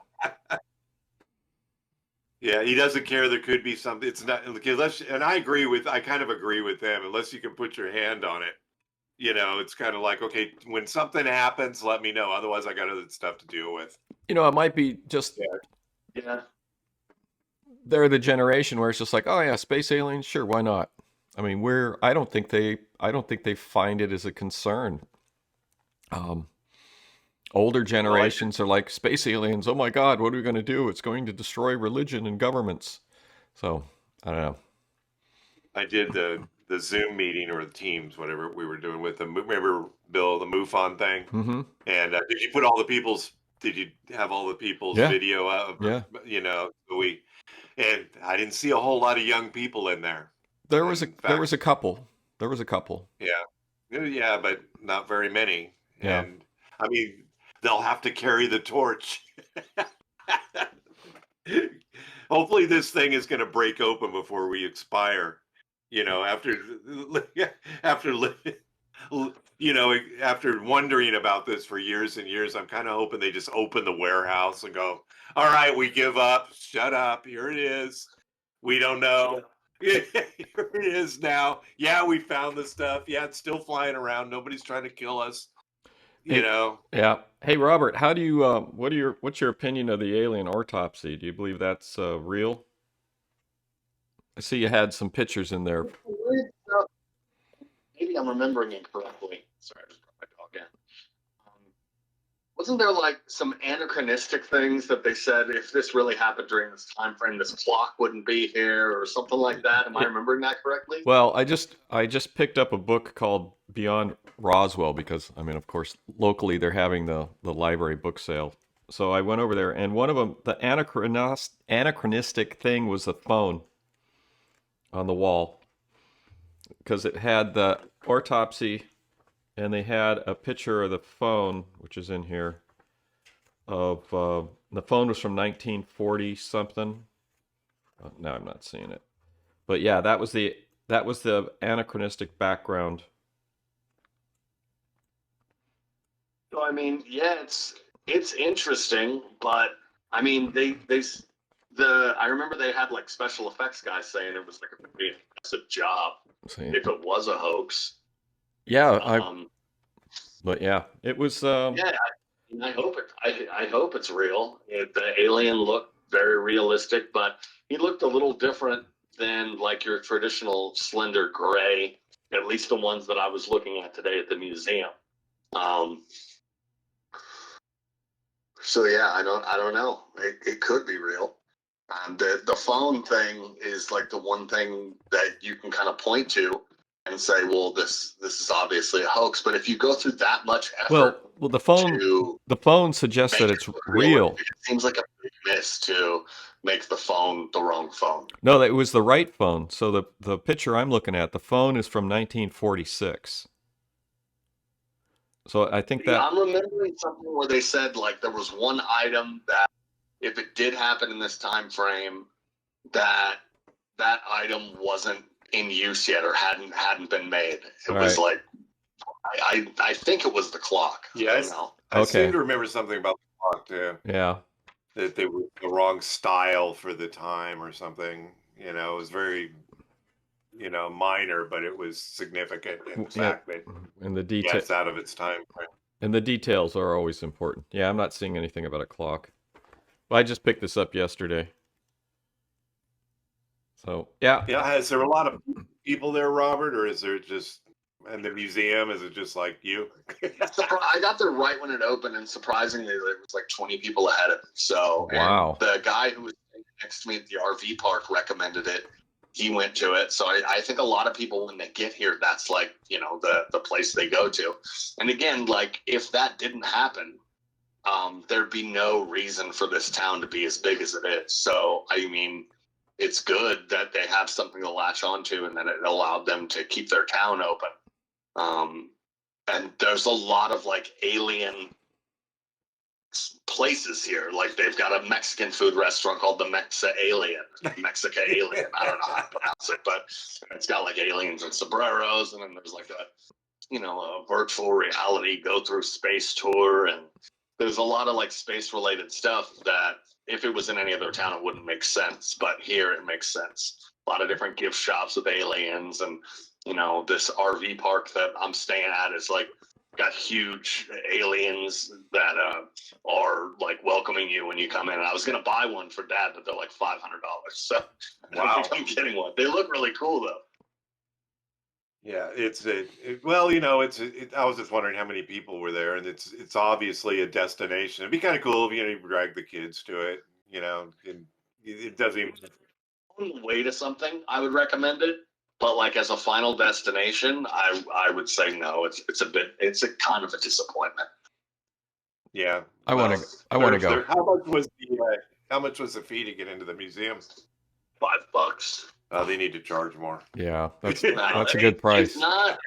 Yeah, he doesn't care. There could be something. It's not unless, and I kind of agree with them. Unless you can put your hand on it, it's kind of like, okay, when something happens, let me know. Otherwise, I got other stuff to deal with. It might be just Yeah. they're the generation where it's just like, oh yeah, space aliens, sure, why not? I mean, I don't think they find it as a concern. Older generations are like, space aliens, oh my God, what are we going to do? It's going to destroy religion and governments. So, I don't know. I did the Zoom meeting or the Teams, whatever we were doing with them. Remember, Bill, the MUFON thing? Mm-hmm. And did you have all the people's video up? Yeah. And I didn't see a whole lot of young people in there. There was a couple. Yeah, but not very many. Yeah. And I mean, they'll have to carry the torch. Hopefully this thing is going to break open before we expire. After wondering about this for years and years, I'm kind of hoping they just open the warehouse and go, all right, we give up. Shut up. Here it is. We don't know. Here it is now. Yeah, we found the stuff. Yeah, it's still flying around. Nobody's trying to kill us. Yeah. Hey, Robert, how do you? What's your opinion of the alien autopsy? Do you believe that's real? I see you had some pictures in there. Maybe I'm remembering it correctly. Sorry, I just brought my dog in. Wasn't there like some anachronistic things that they said if this really happened during this time frame, this clock wouldn't be here or something like that? Am I remembering that correctly? Well, I just picked up a book called Beyond Roswell because, I mean, of course, locally they're having the library book sale. So I went over there, and one of them, the anachronistic thing was the phone on the wall because it had the autopsy. And they had a picture of the phone, which is in here, of the phone was from 1940 something. Oh, now I'm not seeing it, but yeah, that was the anachronistic background. So I mean, yeah, it's interesting, but I mean, I remember they had like special effects guys saying it was like a pretty impressive job if it was a hoax. Yeah, but yeah, it was. Yeah, I hope it's real. The alien looked very realistic, but he looked a little different than like your traditional slender gray. At least the ones that I was looking at today at the museum. So yeah, I don't know. It could be real. The phone thing is like the one thing that you can kind of point to and say, well, this is obviously a hoax. But if you go through that much effort, well, the phone suggests that it's real. It seems like a big miss to make the phone the wrong phone. No, it was the right phone. So the picture I'm looking at, the phone is from 1946. So I think that I'm remembering something where they said like there was one item that if it did happen in this time frame, that item wasn't in use yet or hadn't been made. It was like I think it was the clock. Yes. I seem to remember something about the clock too. Yeah. That they were the wrong style for the time or something. It was very minor, but it was significant in the fact that and the details it's out of its time frame. And the details are always important. Yeah, I'm not seeing anything about a clock. Well, I just picked this up yesterday. So yeah. Is there a lot of people there, Robert, or is there just in the museum? Is it just like you? I got there right when it opened, and surprisingly, there was like 20 people ahead of me. So wow. The guy who was next to me at the RV park recommended it. he went to it. So I think a lot of people, when they get here, that's like, you know, the place they go to. And again, like if that didn't happen, there'd be no reason for this town to be as big as it is. So, I mean, it's good that they have something to latch onto and that it allowed them to keep their town open. And there's a lot of like alien places here. Like they've got a Mexican food restaurant called the Mexica Alien. I don't know how to pronounce it, but it's got like aliens and sombreros. And then there's like a virtual reality go through space tour. And there's a lot of like space related stuff that if it was in any other town, it wouldn't make sense. But here it makes sense. A lot of different gift shops with aliens, and this RV park that I'm staying at is like got huge aliens that are like welcoming you when you come in. And I was gonna buy one for Dad, but they're like $500. So I don't think I'm getting one. They look really cool though. Yeah, I was just wondering how many people were there, and it's obviously a destination. It'd be kind of cool if you drag the kids to it, and it doesn't even. On the way to something, I would recommend it. But like as a final destination, I would say no. It's a kind of a disappointment. Yeah, I want to go. How much was the fee to get into the museum? $5. They need to charge more. Yeah, that's a good price. It's not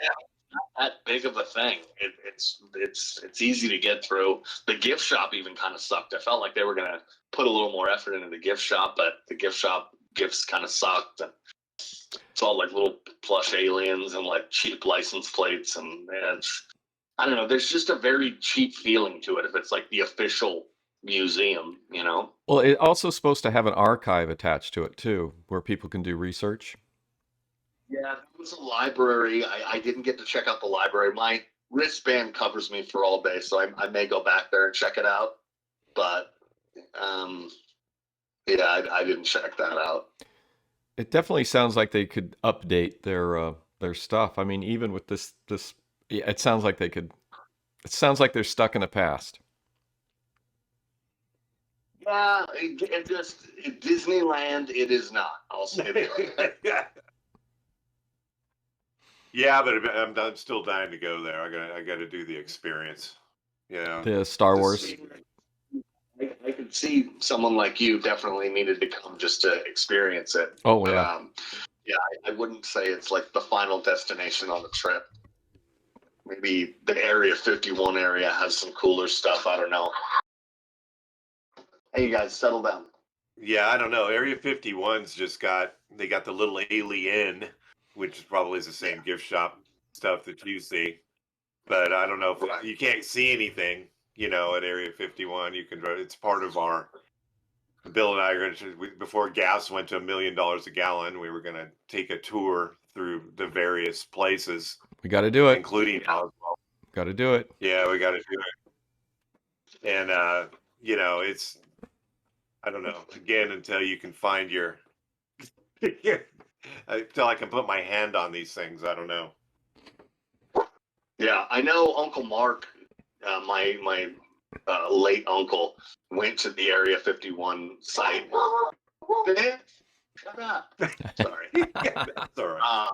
that big of a thing. It's easy to get through. The gift shop even kind of sucked. I felt like they were gonna put a little more effort into the gift shop, but the gift shop gifts kind of sucked. And it's all like little plush aliens and like cheap license plates, and I don't know. There's just a very cheap feeling to it if it's like the official museum, Well, it's also supposed to have an archive attached to it too, where people can do research. Yeah, there was a library. I didn't get to check out the library. My wristband covers me for all day, so I may go back there and check it out. But yeah, I didn't check that out. It definitely sounds like they could update their stuff. I mean, even with this, it sounds like they could. It sounds like they're stuck in the past. Yeah, Disneyland. It is not. I'll say that. Yeah, but I'm still dying to go there. I got to do the experience. Yeah, the Star Wars. I could see someone like you definitely needed to come just to experience it. Oh yeah. Yeah, I wouldn't say it's like the final destination on the trip. Maybe the Area 51 area has some cooler stuff. I don't know. Hey, you guys, settle down. Yeah, I don't know. Area 51's they got the little alien, which probably is the same gift shop stuff that you see. But I don't know if you can't see anything, at Area 51. It's part of our. Bill and I are going to, before gas went to $1 million a gallon, we were going to take a tour through the various places. We got to do it, including Roswell. Got to do it. Yeah, we got to do it. And it's, I don't know. Again, until you can find your, until I can put my hand on these things, I don't know. Yeah, I know Uncle Mark, my late uncle, went to the Area 51 site. Shut up. Sorry. That's all right.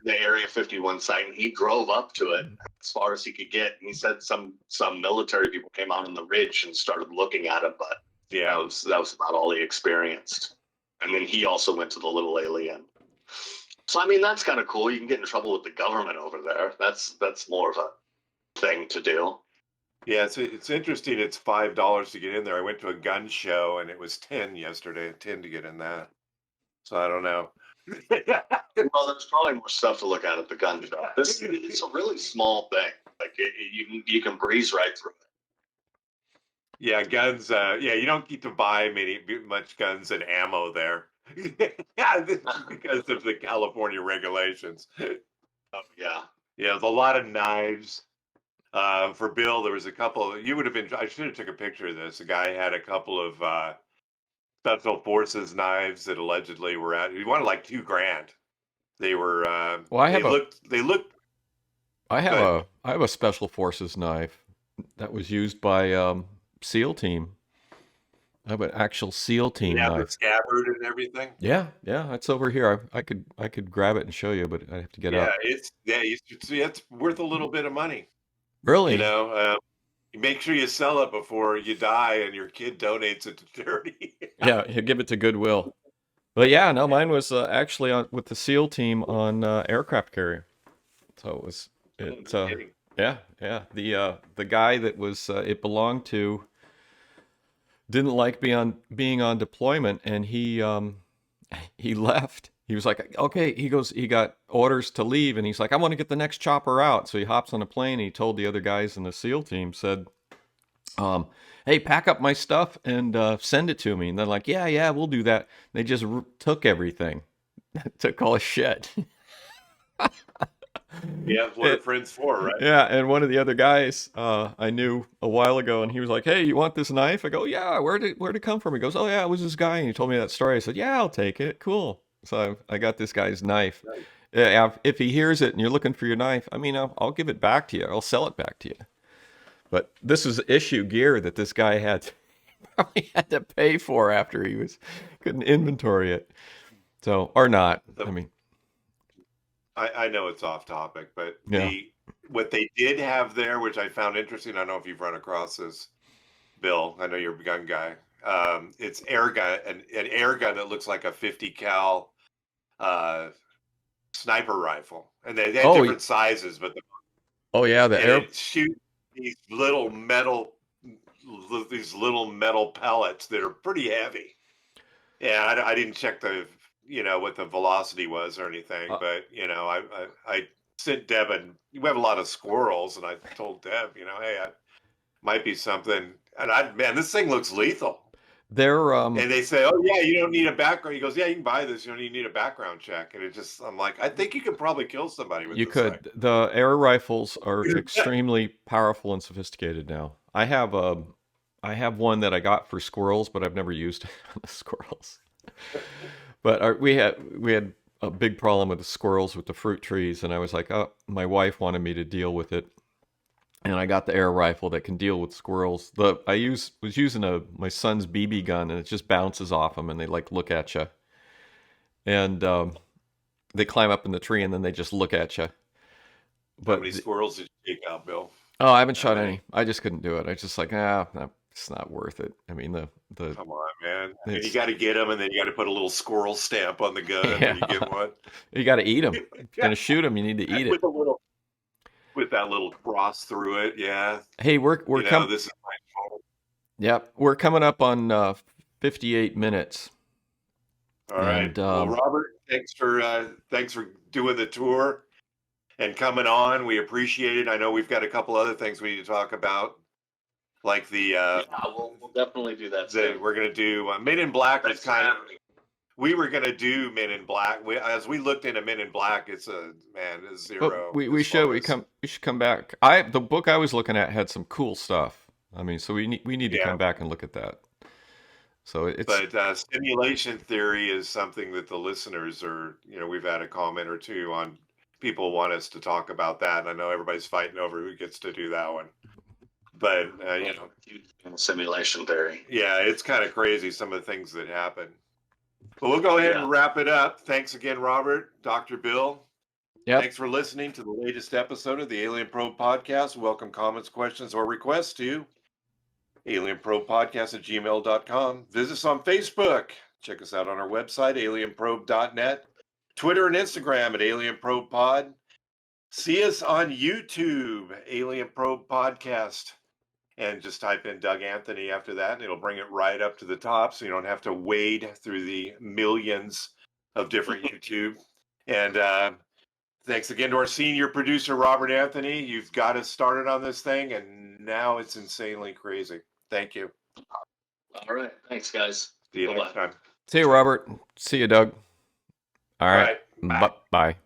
The Area 51 site, and he drove up to it as far as he could get. And he said some military people came out on the ridge and started looking at it, but yeah, that was about all he experienced. And then he also went to the little alien. So I mean, that's kind of cool. You can get in trouble with the government over there. That's more of a thing to do. Yeah, it's interesting. It's $5 to get in there. I went to a gun show and it was 10 yesterday. 10 to get in that. So I don't know. Well, there's probably more stuff to look at the gun show. It's a really small thing. Like you can breeze right through it. Yeah, guns. You don't get to buy much guns and ammo there. Yeah, because of the California regulations. Oh yeah. Yeah, there's a lot of knives. For Bill, there was a couple. You would have been. I should have took a picture of this. A guy had a couple of special forces knives that allegedly were out. He wanted like $2,000. They were. Well, I have a special forces knife that was used by SEAL team. I have an actual SEAL team You have the knife. scabbard and everything. Yeah, it's over here. I could grab it and show you, but I have to get Yeah, up. you should see it's worth a little bit of money. You Really? know, make sure you sell it before you die and your kid donates it to charity. Yeah, he'll give it to Goodwill. But yeah, no, mine was actually with the SEAL team on aircraft carrier. So it was No it. kidding. Yeah. The guy that was it belonged to didn't like being on deployment, and he left. He was like, okay. He goes. He got orders to leave, and he's like, I want to get the next chopper out. So he hops on a plane. And he told the other guys in the SEAL team, said, hey, pack up my stuff and send it to me. And they're like, yeah, we'll do that. They just took everything, took all his shit. Yeah, what are friends for, right? Yeah, and one of the other guys I knew a while ago, and he was like, "Hey, you want this knife?" I go, "Yeah." Where'd it come from? He goes, "Oh yeah, it was this guy." And he told me that story. I said, "Yeah, I'll take it. Cool." So I got this guy's knife. Nice. Yeah, if he hears it and you're looking for your knife, I mean, I'll give it back to you. I'll sell it back to you. But this is issue gear that this guy had probably had to pay for after he couldn't inventory it. So or not. I mean, I know it's off topic, but yeah. what they did have there, which I found interesting, I don't know if you've run across this, Bill. I know you're a gun guy. It's air gun, an air gun that looks like a 50 cal sniper rifle, and they have Oh, different sizes, but oh yeah, the air. it shoots these little metal pellets that are pretty heavy. Yeah, I didn't check what the velocity was or anything, Uh, but I sent Deb, and we have a lot of squirrels, and I told Deb, hey, I might be something, and man, this thing looks lethal. they're And they say, oh yeah, you don't need a background. He goes, yeah, you can buy this. You don't even need a background check. And I'm like, I think you can probably kill somebody with You this thing. could. The air rifles are extremely powerful and sophisticated now. I have one that I got for squirrels, but I've never used it on the squirrels. But we had a big problem with the squirrels with the fruit trees, and I was like, oh, my wife wanted me to deal with it, and I got the air rifle that can deal with squirrels. Was using my son's BB gun, and it just bounces off them, and they like look at you, and they climb up in the tree, and then they just look at you. How But many squirrels did you take out, Bill? oh, I haven't How shot many? any. I just couldn't do it. I just like, no, it's not worth it. I mean, the Come on, man. I mean, you it's got to get them, and then you got to put a little squirrel stamp on the gun when you yeah, get one. you got to eat them. If you're Yeah, gonna shoot them, you need to eat it. with that little cross through it. Yeah, Hey, we're coming. this is my fault. Yep, we're coming up on 58 minutes, All right. and Well, Robert, thanks for doing the tour and coming on. We appreciate it. I know we've got a couple other things we need to talk about, like Yeah, we'll definitely do that soon. we're going to do Men in Black. Thanks Is for kind of having me. we were going to do Men in Black. As we looked into Men in Black, it's a zero. but we as should far as- we should come back. The book I was looking at had some cool stuff. I mean, so we need to Yeah. come back and look at that. So it's But simulation theory is something that the listeners are, we've had a comment or two on. People want us to talk about that, and I know everybody's fighting over who gets to do that one. But Simulation theory. yeah, it's kind of crazy some of the things that happen. But we'll go ahead and wrap it up. Thanks again, Robert, Dr. Bill. Yep. Thanks for listening to the latest episode of the Alien Probe Podcast. Welcome comments, questions, or requests to alienprobepodcast@gmail.com. Visit us on Facebook. Check us out on our website, alienprobe.net. Twitter and Instagram at Alien Probe Pod. See us on YouTube, Alien Probe Podcast. And just type in Doug Anthony after that, and it'll bring it right up to the top, so you don't have to wade through the millions of different YouTube. And thanks again to our senior producer, Robert Anthony. You've got us started on this thing, and now it's insanely crazy. Thank you. All right. Thanks, guys. See you Bye-bye. next time. see you, Robert. See you, Doug. All right. Bye. Bye.